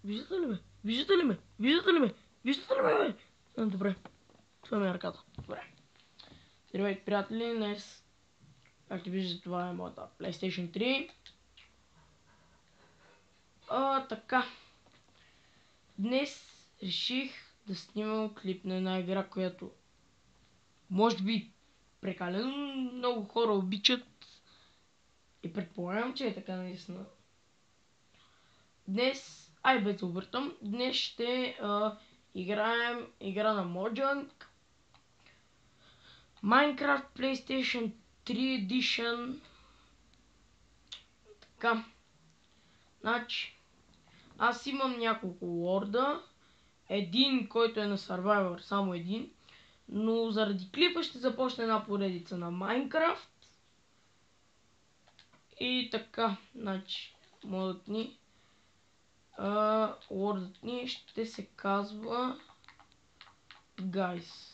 Виждате ли ме? Виждате ли ме? Виждате ли ме? Виждате ли ме, бе? Добре. Това ми е ръката. Добре. Здравейте, приятели. Днес, както виждате, това е моята PlayStation 3. Така. Днес реших да снимам клип на една игра, която може би прекалено много хора обичат. И предполагам, че е така наистина. Днес, без да объртам, днес ще играем игра на Mojang. Minecraft PlayStation 3 Edition. Така. Значи, аз имам няколко лорда. Един, който е на Survivor, само един. Но заради клипа ще започне една поредица на Minecraft. И така, значи, модът ни, лордът ни ще се казва Guys.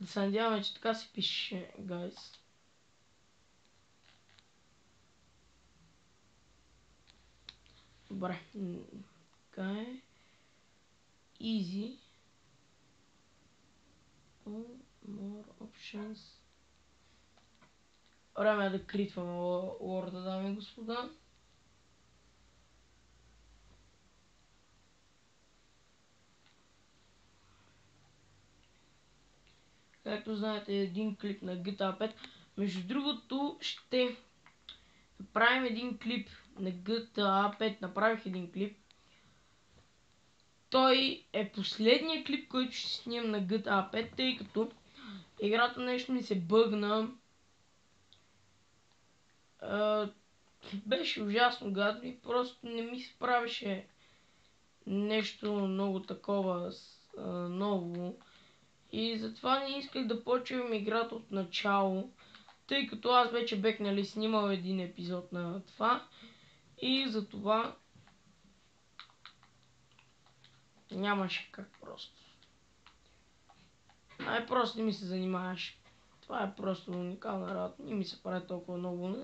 Да се надяваме, че така се пише Guys. Добре. Така е. Easy. More options. Време е да критваме лорда, дами и господа. Както знаете, един клип на GTA 5. Между другото, ще направим един клип на GTA 5. Направих един клип. Той е последният клип, който ще снимам на GTA 5, тъй като играта нещо ми се бъгна. Беше ужасно гадно и просто не ми се правеше нещо много такова ново. И затова не исках да почвам играта от начало, тъй като аз вече бех снимал един епизод на това. И затова нямаше как просто. Просто не ми се занимаваш. Това е просто уникална работа. Не ми се прави толкова много.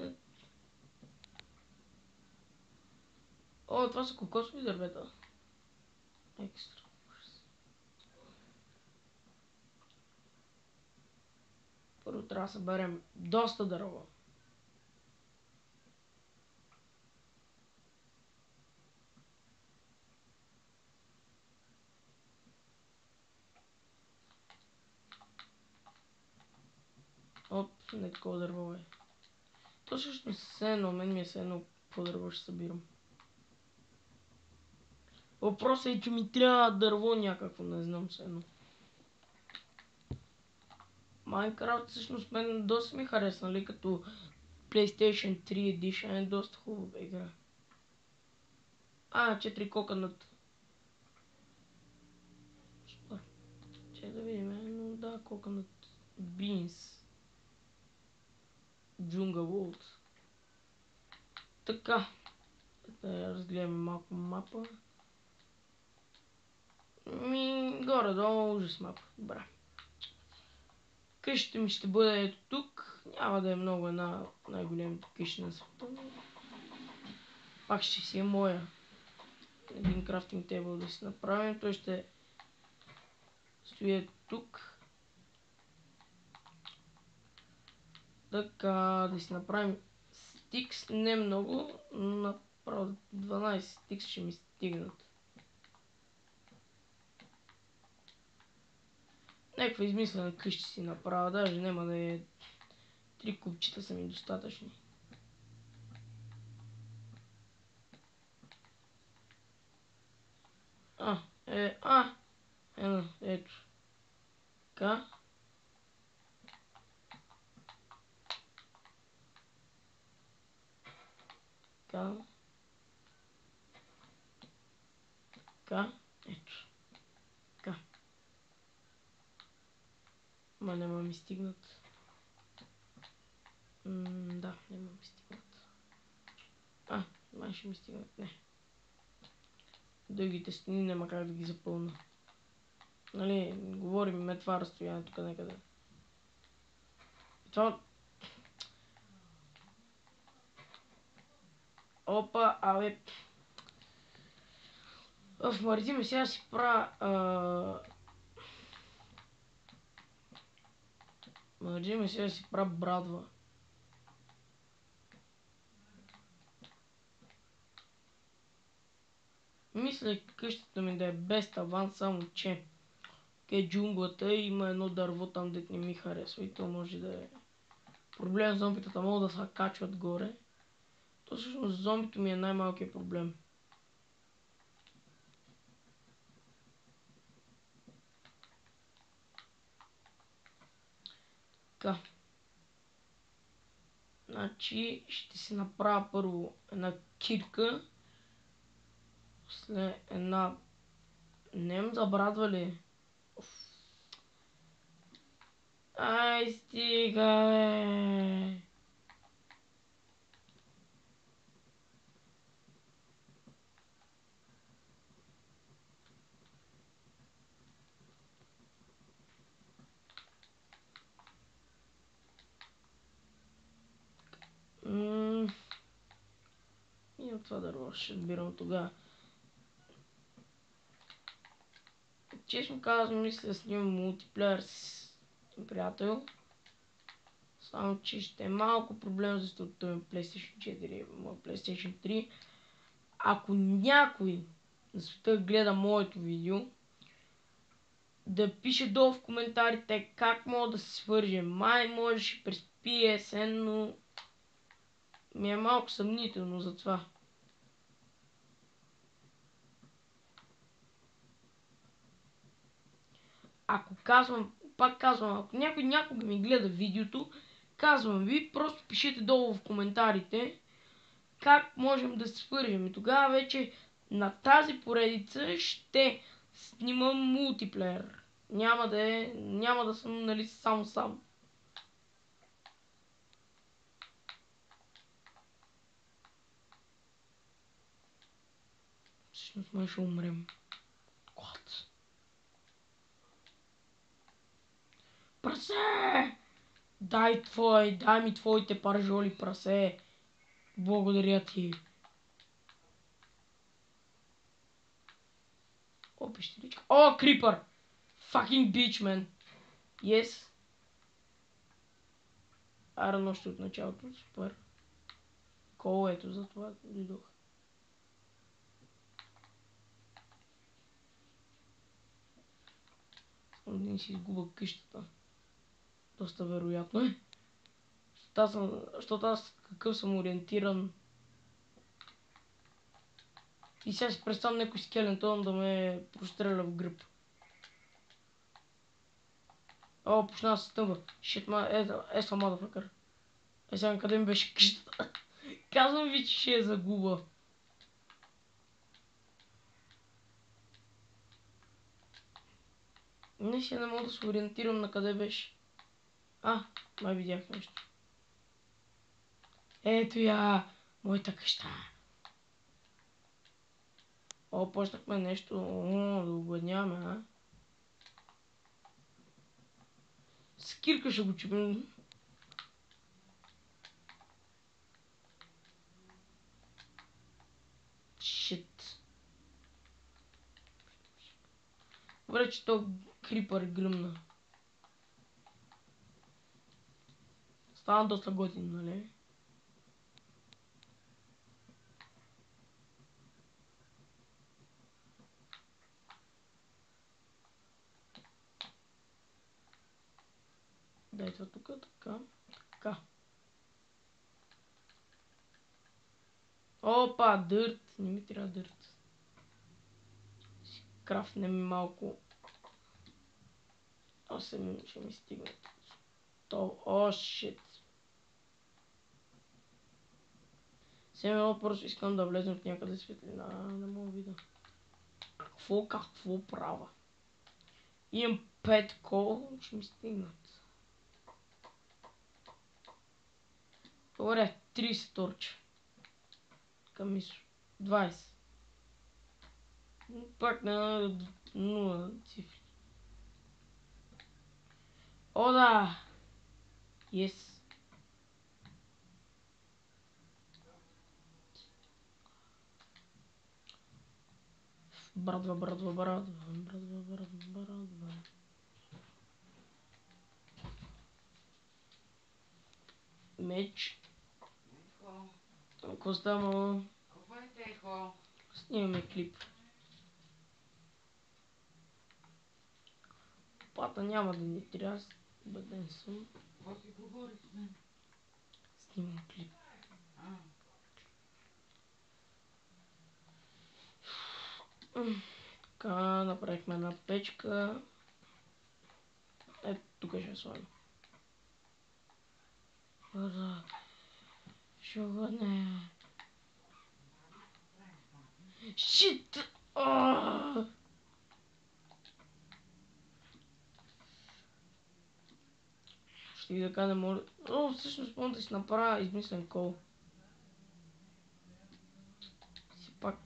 Това са кокосови дървета. Екстра. Първо трябва да съберем доста дърво. Не такова дърво е. То също се едно, мен ми е едно какво дърво ще събирам. Въпросът е, че ми трябва дърво някакво, не знам се едно. Minecraft всъщност мен доста ми харесва, нали, като PlayStation 3 Edition е доста хубава игра. 4 кокънат. Супер. Че да видим, но да, кокънат. Beans. Jungle World. Така. Да разгледаме малко мапа. Горе-долу ужас мапа. Добре. Къщата ми ще бъде ето тук. Няма да е много една най-големите къщи на света. Пак ще си е моя. Един крафтинг тейбъл да си направим. Той ще стои тук. Така, да си направим стикс. Не много, но направо 12 стикс ще ми стигнат. Някаква измислена къща си направя. Даже няма да е 3 купчета са ми достатъчни. Ето. Така. Така. Така. Ето. Така. Няма ми стигнат. Да, няма ми стигнат. Май ще ми стигнат. Не. Другите стени няма как да ги запълна. Нали, говорим това разстояние тук някъде. Това... Опа, абе... Мързи сега си правя... Мързи сега си правя брадва. Мисля къщата ми да е без таван, само че джунглата има едно дърво там, дет не ми харесва и то може да е проблем. Зомбитата могат да се качват горе. То всъщност зомбито ми е най-малкият проблем. Така. Значи ще си направя първо една кирка. След една... Не им забрадва ли? Ай, стига, бе! И от това дърво ще отбирам тогава. Честно казвам, мисля да снимам мултиплеер с приятел. Само че ще е малко проблем, защото той е PlayStation 4, моят PlayStation 3. Ако някой на света гледа моето видео, да пише долу в коментарите как мога да се свържем. Май можеше през PSN, но ми е малко съмнително за това. Ако казвам, пак казвам, ако някой някога ми гледа видеото, казвам ви, просто пишете долу в коментарите как можем да се свържем. И тогава вече на тази поредица ще снимам мултиплеер. Няма да съм, нали, сам. Всъщност май ще умрем. Глад. Прасе! Дай ми твоите паржоли, прасе. Благодаря ти. О, пещеричка. О, крипър! Fucking bitch, man. Yes. Аран още от началото. Супер. Кол, ето за това дойдох. Само да не си изгуба къщата. Доста вероятно е. Защото аз какъв съм ориентиран. И сега си представям някой скелетон да ме простреля в гръб. О, почна да се стъмва. Shit, са motherfucker. Сега къде ми беше къщата? Казвам ви, че ще я загуба. Не мога да се ориентирам на къде беше. Май видях нещо. Ето я, моята къща. О, почнахме нещо. Да обладняваме, С кирка ще го чупим. Шит. Добре, че то крипър гръмна. Стана доста готин, нали? Дай това тук, така. Опа, дърт. Не ми трябва дърт. Си крафнем малко. Ще ми стигне. Шит. Сега много просто искам да влезем в някъде светлина. Не мога видя. Какво права? Имам 5 кол, ще ми стигнат. Добре, 30 торча. Към 20. Пак на 0 цифри. О, да! Yes. Брадва, брадва, брадва, брадва, брадва, брадва. Меч. Ако става... Снимаме клип. Пата няма да ни трябва, убеден съм. Какво си говори с мен? Снимам клип. Така, направихме една печка. Ето, тук ще слагам. Шугане. Шит! Ще ви да кажа, може... О, всъщност мога да си направя измислен кол. Си пак...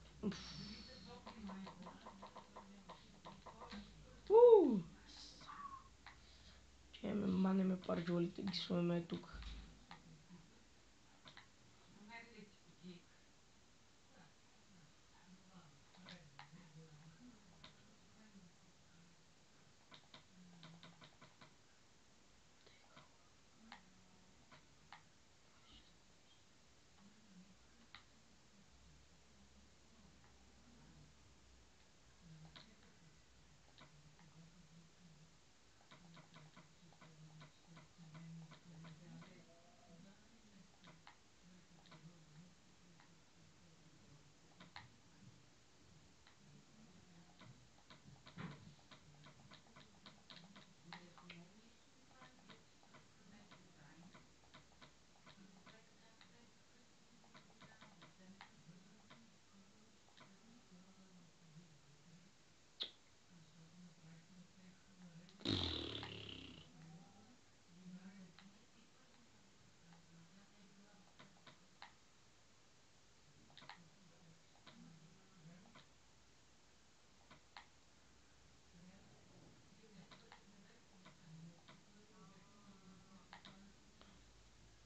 Че ме манеме парджолите, ги сложиме тук.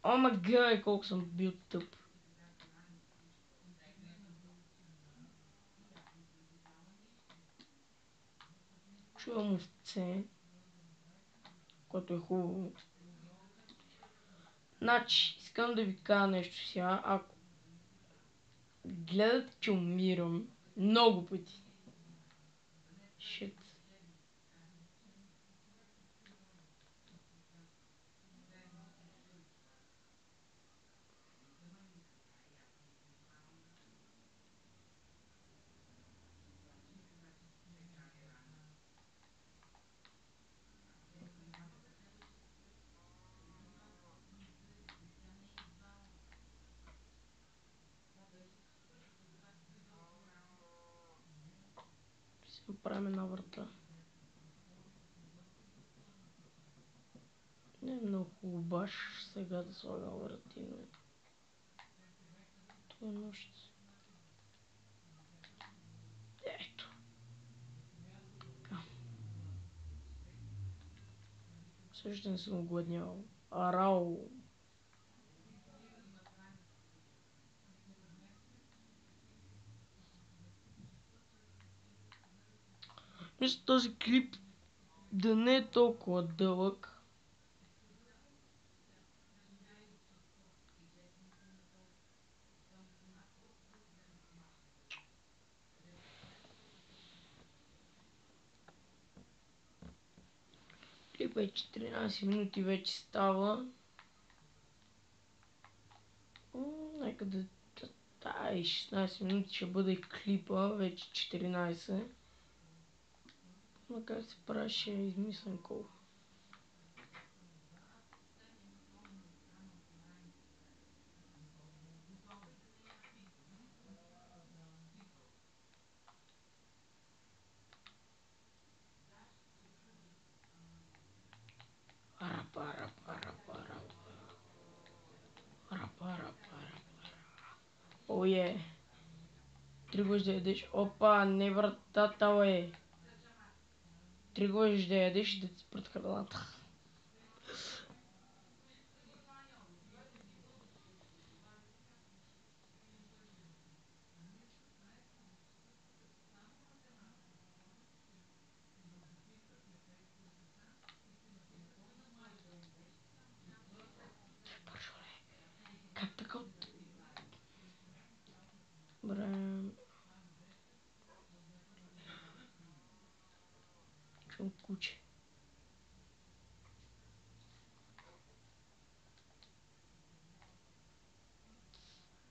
О, мага, колко съм бил тъп. Чувам овце, което е хубаво. Значи, искам да ви кажа нещо сега. Ако гледате, че умирам много пъти. Shit. Ще направим една врата. Не е много хубаво баш сега да слагам врати, но... Това е нощ. Ето. Така. Също не съм огладнял. Арао. Мисля този клип да не е толкова дълъг. Клипът е 14 минути вече става. Нека да... Да, и 16 минути ще бъде клипа, вече 14. Макар се прави, ще измислям колко. Пара, пара, пара, пара. Пара, пара, пара. Ое. Тръгваш да ядеш. Опа, не вратата, бе. Тръгваш да ядеш и да ти спрат храната. Точно куче.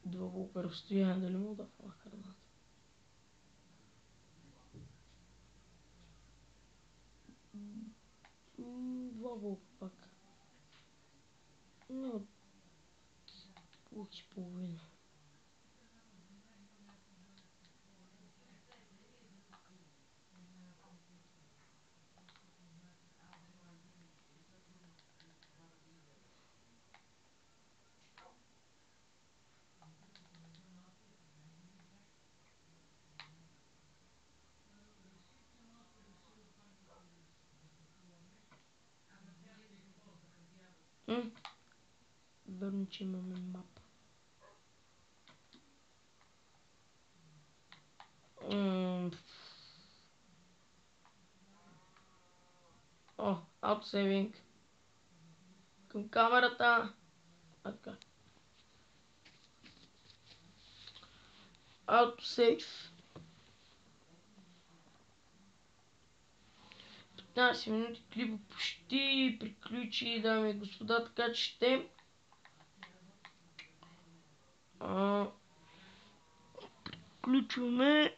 Дълго разстояние, дали мога да фана храната? Два вълка пак. Не от полки половина. Верно, че имаме мапа. О, аутосейвинг. Към камерата. А така. Аутосейв. 15 минути клипа почти приключи, дами и господа, така че ще включваме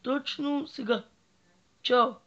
точно сега. Чао!